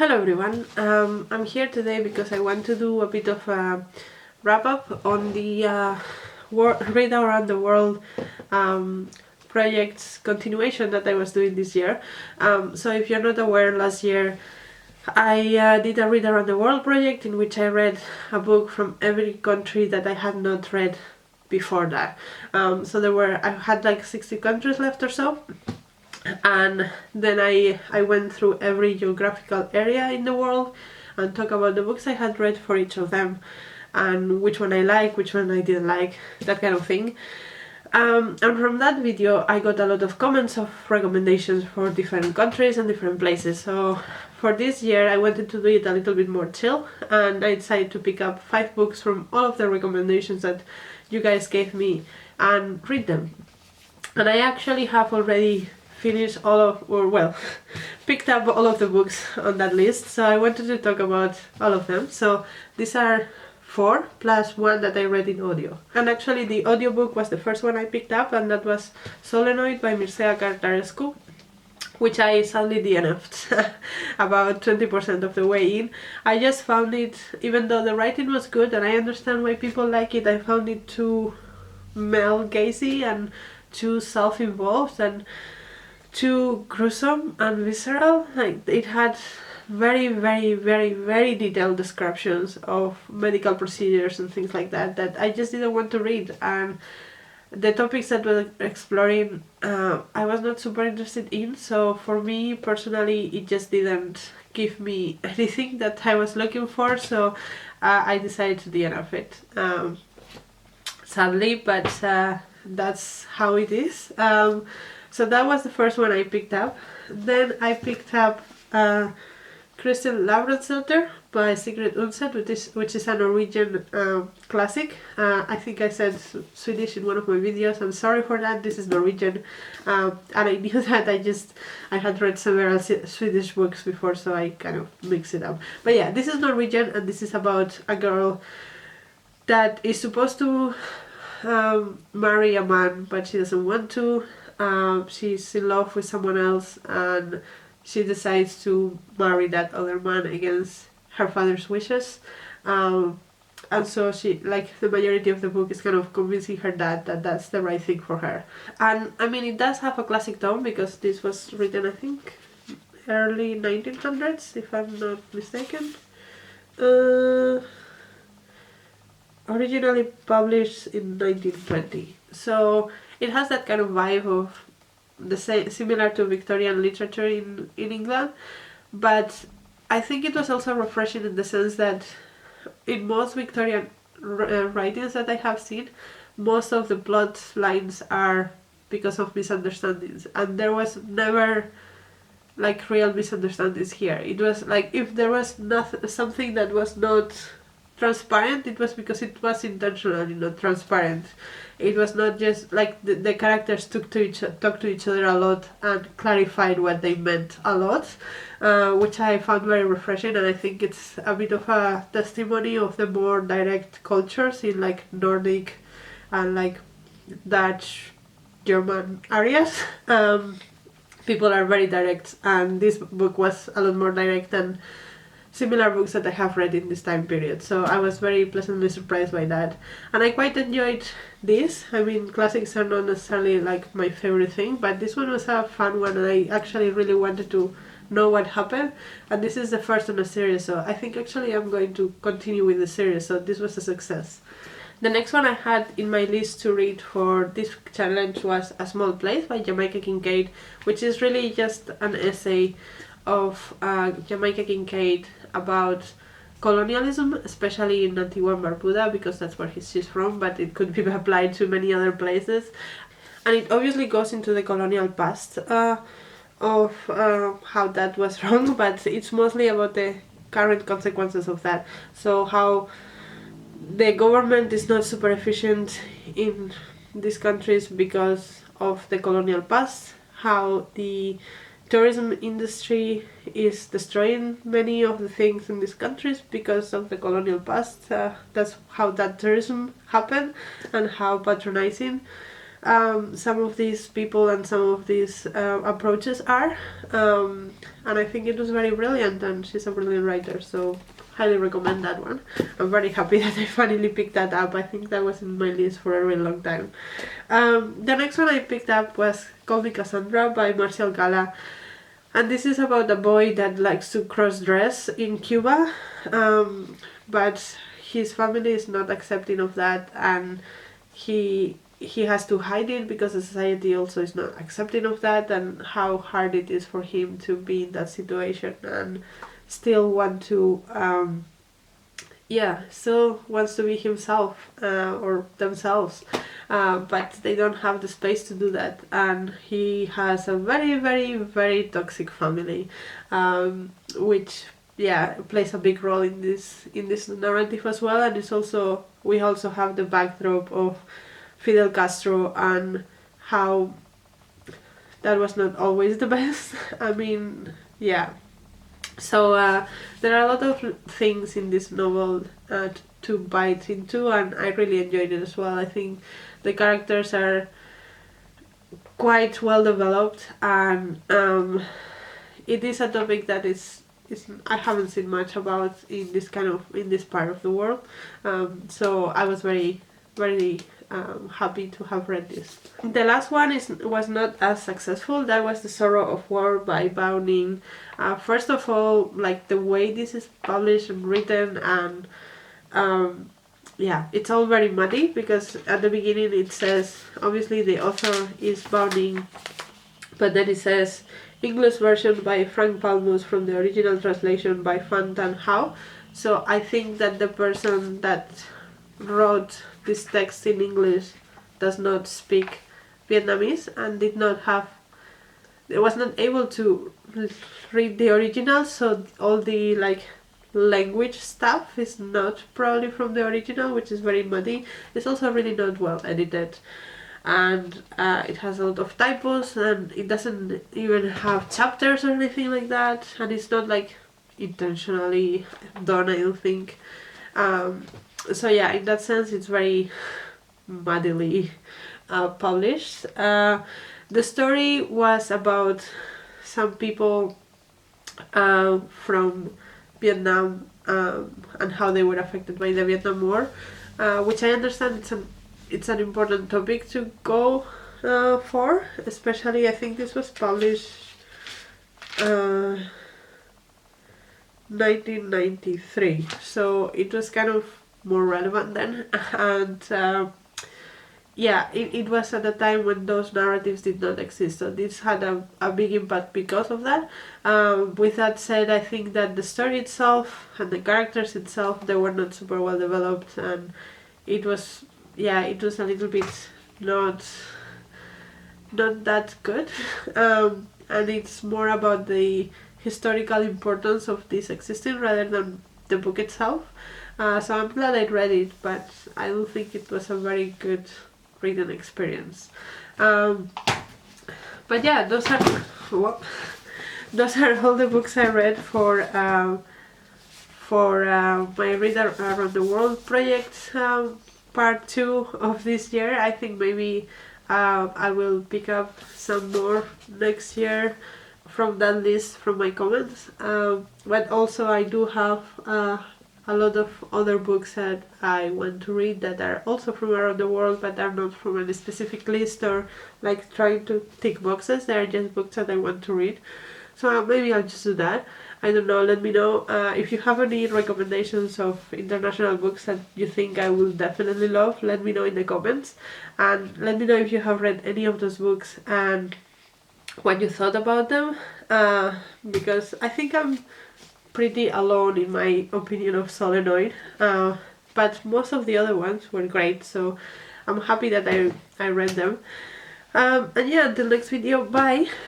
Hello everyone, I'm here today because I want to do a bit of a wrap up on the Read Around the World project's continuation that I was doing this year. So if you're not aware, last year I did a Read Around the World project in which I read a book from every country that I had not read before that. I had like 60 countries left or so, and then I went through every geographical area in the world and talk about the books I had read for each of them and which one I like, which one I didn't like, that kind of thing. And from that video I got a lot of comments of recommendations for different countries and different places. So for this year I wanted to do it a little bit more chill, and I decided to pick up 5 books from all of the recommendations that you guys gave me and read them. And I actually have already finished picked up all of the books on that list, so I wanted to talk about all of them. So these are 4 plus 1 that I read in audio. And actually the audiobook was the first one I picked up, and that was Solenoid by Mircea Cartarescu, which I sadly DNF'd about 20% of the way in. I just found it, even though the writing was good and I understand why people like it, I found it too male gazy and too self-involved and too gruesome and visceral. Like, it had very detailed descriptions of medical procedures and things like that I just didn't want to read, and the topics that we're exploring I was not super interested in. So for me personally it just didn't give me anything that I was looking for, so I decided to DNF it, sadly, but that's how it is. So that was the first one I picked up. Then I picked up Kristin Lavransdatter by Sigrid Undset, which is a Norwegian classic. I think I said Swedish in one of my videos. I'm sorry for that. This is Norwegian, and I knew that I had read several Swedish books before, so I kind of mixed it up. But yeah, this is Norwegian, and this is about a girl that is supposed to marry a man, but she doesn't want to. She's in love with someone else, and she decides to marry that other man against her father's wishes. And so she, like, the majority of the book is kind of convincing her dad that that's the right thing for her. And I mean, it does have a classic tone because this was written, I think, early 1900s, if I'm not mistaken. Originally published in 1920. So it has that kind of vibe of similar to Victorian literature in England, but I think it was also refreshing in the sense that in most Victorian writings that I have seen, most of the plot lines are because of misunderstandings, and there was never like real misunderstandings here. It was like if there was something that was not transparent, it was because it was intentionally not transparent. It was not just like the characters talked to each other a lot and clarified what they meant a lot, which I found very refreshing, and I think it's a bit of a testimony of the more direct cultures in like Nordic and like Dutch, German areas. People are very direct, and this book was a lot more direct than similar books that I have read in this time period, so I was very pleasantly surprised by that, and I quite enjoyed this. I mean, classics are not necessarily like my favorite thing, but this one was a fun one, and I actually really wanted to know what happened, and this is the first in a series, so I think actually I'm going to continue with the series, so this was a success. The next one I had in my list to read for this challenge was A Small Place by Jamaica Kincaid, which is really just an essay of Jamaica Kincaid about colonialism, especially in Antigua and Barbuda, because that's where she's from, but it could be applied to many other places. And it obviously goes into the colonial past of how that was wrong, but it's mostly about the current consequences of that. So how the government is not super efficient in these countries because of the colonial past, how the tourism industry is destroying many of the things in these countries because of the colonial past. That's how that tourism happened, and how patronizing some of these people and some of these approaches are, and I think it was very brilliant, and she's a brilliant writer, so highly recommend that one. I'm very happy that I finally picked that up. I think that was in my list for a really long time. The next one I picked up was Call Me Cassandra by Marcial Gala, and this is about a boy that likes to cross-dress in Cuba, but his family is not accepting of that, and he has to hide it because the society also is not accepting of that, and how hard it is for him to be in that situation and still want to still wants to be himself or themselves, but they don't have the space to do that, and he has a very, very, very toxic family, which plays a big role in this narrative as well. And it's also, we also have the backdrop of Fidel Castro and how that was not always the best. I mean, yeah. So there are a lot of things in this novel to bite into, and I really enjoyed it as well. I think the characters are quite well developed, and it is a topic that is I haven't seen much about in this part of the world. So I was very, very happy to have read this. The last one was not as successful. That was The Sorrow of War by Browning. First of all, like the way this is published and written, and it's all very muddy, because at the beginning it says, obviously the author is Browning, but then it says English version by Frank Palmus from the original translation by Phan Tan Hao. So I think that the person that wrote this text in English does not speak Vietnamese and was not able to read the original, so all the language stuff is not probably from the original, which is very muddy. It's also really not well edited, and it has a lot of typos, and it doesn't even have chapters or anything like that, and it's not intentionally done, I don't think. So yeah, in that sense it's very muddily published. The story was about some people from Vietnam and how they were affected by the Vietnam War, which I understand it's an important topic to go for, especially I think this was published 1993, so it was kind of more relevant then, and it was at a time when those narratives did not exist, so this had a big impact because of that. With that said, I think that the story itself and the characters itself, they were not super well developed, and it was a little bit not that good. And it's more about the historical importance of this existing rather than the book itself. So I'm glad I read it, but I don't think it was a very good reading experience. But yeah, those are all the books I read for my Read Around the World project, part 2 of this year. I think maybe I will pick up some more next year from that list from my comments, but also I do have a lot of other books that I want to read that are also from around the world, but are not from any specific list or trying to tick boxes. They are just books that I want to read, so maybe I'll just do that. I don't know, let me know if you have any recommendations of international books that you think I will definitely love. Let me know in the comments, and let me know if you have read any of those books and what you thought about them, because I think I'm pretty alone in my opinion of Solenoid, but most of the other ones were great, so I'm happy that I read them. And yeah, until next video, bye!